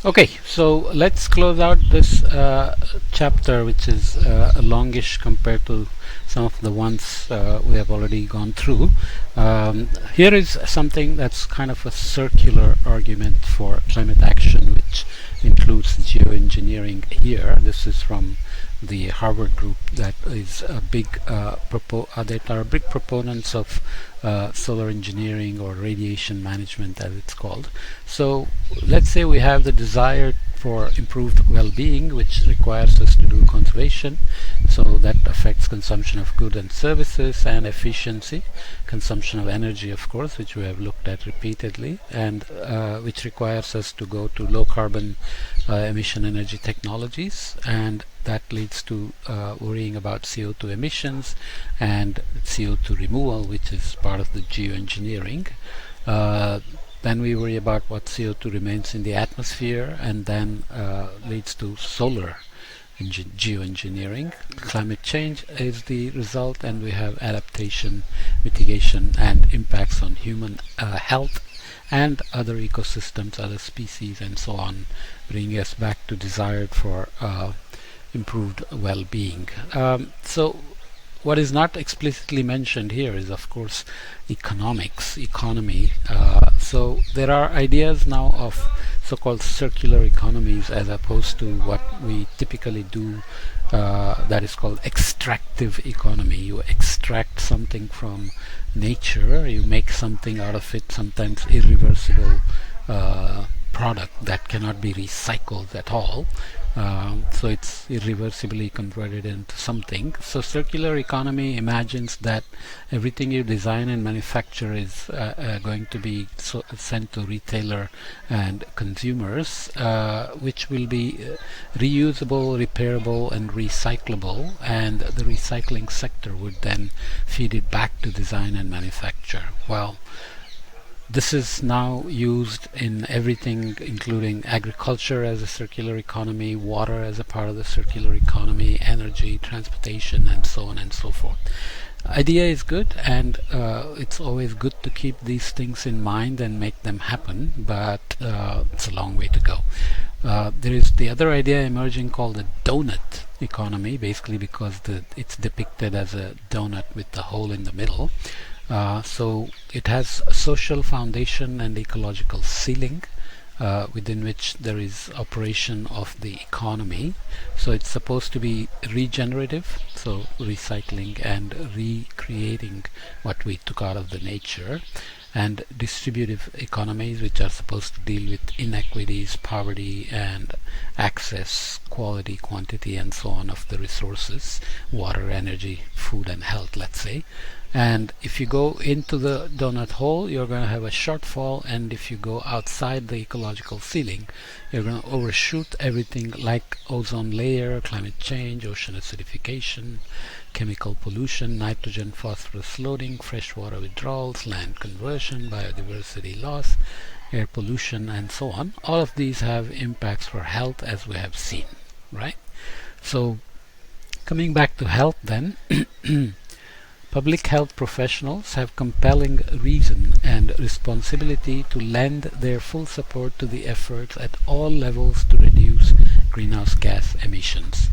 Okay, so let's close out this chapter, which is longish compared to some of the ones we have already gone through. Here is something that's kind of a circular argument for climate action, which includes geoengineering here. This is from the Harvard group that is a big that are big proponents of solar engineering or radiation management, as it's called. So let's say we have the desire for improved well-being, which requires us to do conservation. So that affects consumption of goods and services and efficiency, consumption of energy, of course, which we have looked at repeatedly, and which requires us to go to low carbon emission energy technologies, and that leads to worrying about CO2 emissions and CO2 removal, which is part of the geoengineering. Then we worry about what CO2 remains in the atmosphere, and then leads to solar geoengineering. Climate change is the result, and we have adaptation, mitigation, and impacts on human health and other ecosystems, other species, and so on, bringing us back to desired for improved well-being. So what is not explicitly mentioned here is, of course, economy. So there are ideas now of so-called circular economies, as opposed to what we typically do, that is called extractive economy. You extract something from nature, you make something out of it, sometimes irreversible product that cannot be recycled at all. So it's irreversibly converted into something. So circular economy imagines that everything you design and manufacture is going to be sent to retailer and consumers, which will be reusable, repairable, and recyclable, and the recycling sector would then feed it back to design and manufacture. Well, this is now used in everything, including agriculture as a circular economy, water as a part of the circular economy, energy, transportation, and so on and so forth. Idea is good, and it's always good to keep these things in mind and make them happen, but it's a long way to go. There is the other idea emerging called the donut economy, basically because it's depicted as a donut with the hole in the middle. So it has a social foundation and ecological ceiling, within which there is operation of the economy. So it's supposed to be regenerative, so recycling and recreating what we took out of the nature, and distributive economies, which are supposed to deal with inequities, poverty, and access, quality, quantity, and so on of the resources, water, energy, food, and health, let's say. And if you go into the donut hole, you're going to have a shortfall, and if you go outside the ecological ceiling, you're going to overshoot everything like ozone layer, climate change, ocean acidification, chemical pollution, nitrogen phosphorus loading, freshwater withdrawals, land conversion, biodiversity loss, air pollution, and so on. All of these have impacts for health, as we have seen, right? So coming back to health then, public health professionals have compelling reason and responsibility to lend their full support to the efforts at all levels to reduce greenhouse gas emissions.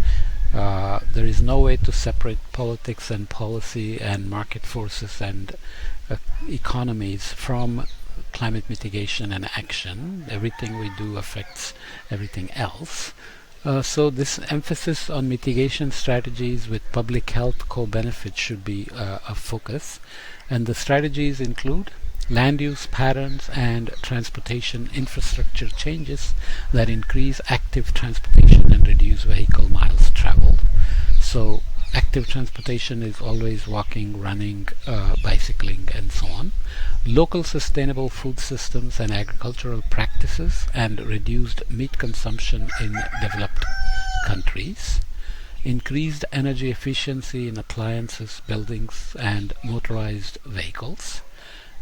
There is no way to separate politics and policy and market forces and economies from climate mitigation and action. Everything we do affects everything else. So this emphasis on mitigation strategies with public health co-benefits should be a focus, and the strategies include land use patterns and transportation infrastructure changes that increase active transportation and reduce vehicle miles traveled. So active transportation is always walking, running, bicycling, and so on. Local sustainable food systems and agricultural practices, and reduced meat consumption in developed countries. Increased energy efficiency in appliances, buildings, and motorized vehicles.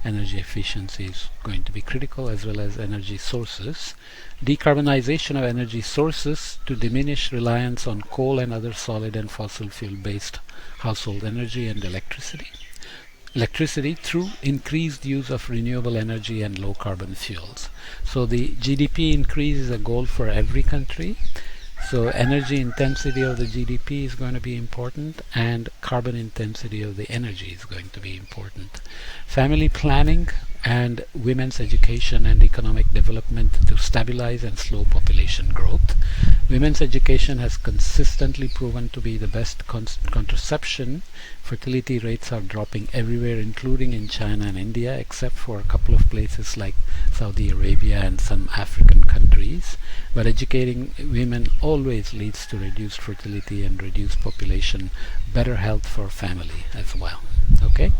Energy efficiency is going to be critical, as well as energy sources. Decarbonization of energy sources to diminish reliance on coal and other solid and fossil fuel based household energy and electricity. electricity through increased use of renewable energy and low carbon fuels. So the GDP increase is a goal for every country. So energy intensity of the GDP is going to be important, and carbon intensity of the energy is going to be important. Family planning and women's education and economic development to stabilize and slow population growth. Women's education has consistently proven to be the best contraception. Fertility rates are dropping everywhere, including in China and India, except for a couple of places like Saudi Arabia and some African countries. But educating women always leads to reduced fertility and reduced population, better health for family as well. Okay.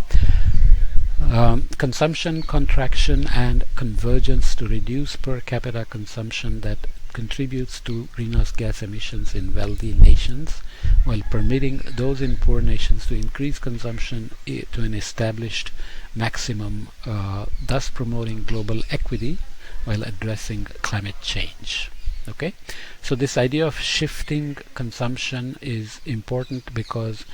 Consumption contraction and convergence to reduce per capita consumption that contributes to greenhouse gas emissions in wealthy nations, while permitting those in poor nations to increase consumption to an established maximum, thus promoting global equity while addressing climate change. Okay, so this idea of shifting consumption is important because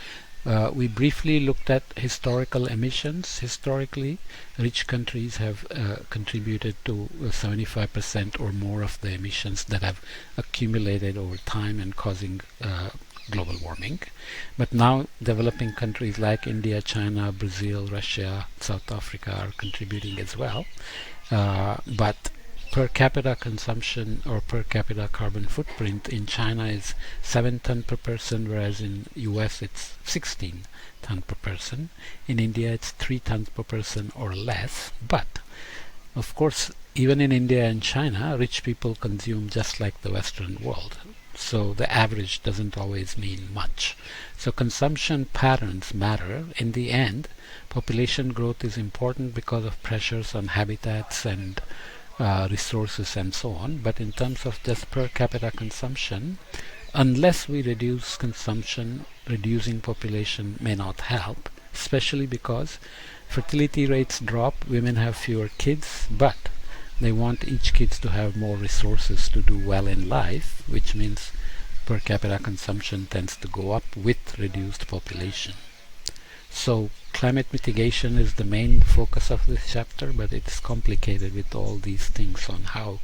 we briefly looked at historical emissions. Historically, rich countries have contributed to 75% or more of the emissions that have accumulated over time and causing global warming. But now developing countries like India, China, Brazil, Russia, South Africa are contributing as well. But per capita consumption or per capita carbon footprint in China is 7 ton per person, whereas in US it's 16 ton per person. In India it's 3 tons per person or less. But of course, even in India and China, rich people consume just like the Western world. So the average doesn't always mean much. So consumption patterns matter. In the end, population growth is important because of pressures on habitats and resources and so on. But in terms of just per capita consumption, unless we reduce consumption, reducing population may not help, especially because fertility rates drop, women have fewer kids, but they want each kid to have more resources to do well in life, which means per capita consumption tends to go up with reduced population. So climate mitigation is the main focus of this chapter, but it's complicated with all these things on how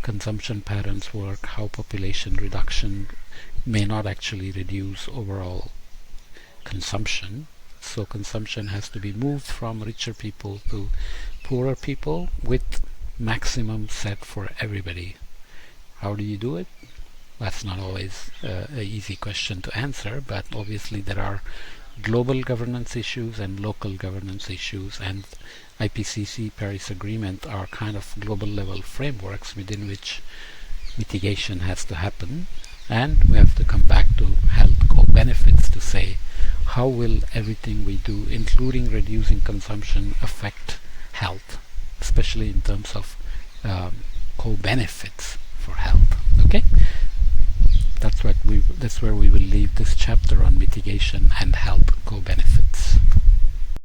consumption patterns work, how population reduction may not actually reduce overall consumption. So consumption has to be moved from richer people to poorer people with maximum set for everybody. How do you do it? That's not always an easy question to answer, but obviously there are global governance issues and local governance issues, and IPCC Paris Agreement are kind of global level frameworks within which mitigation has to happen. And we have to come back to health co-benefits to say how will everything we do, including reducing consumption, affect health, especially in terms of co-benefits for health. Okay, that's where we will leave this chapter on mitigation and health co-benefits.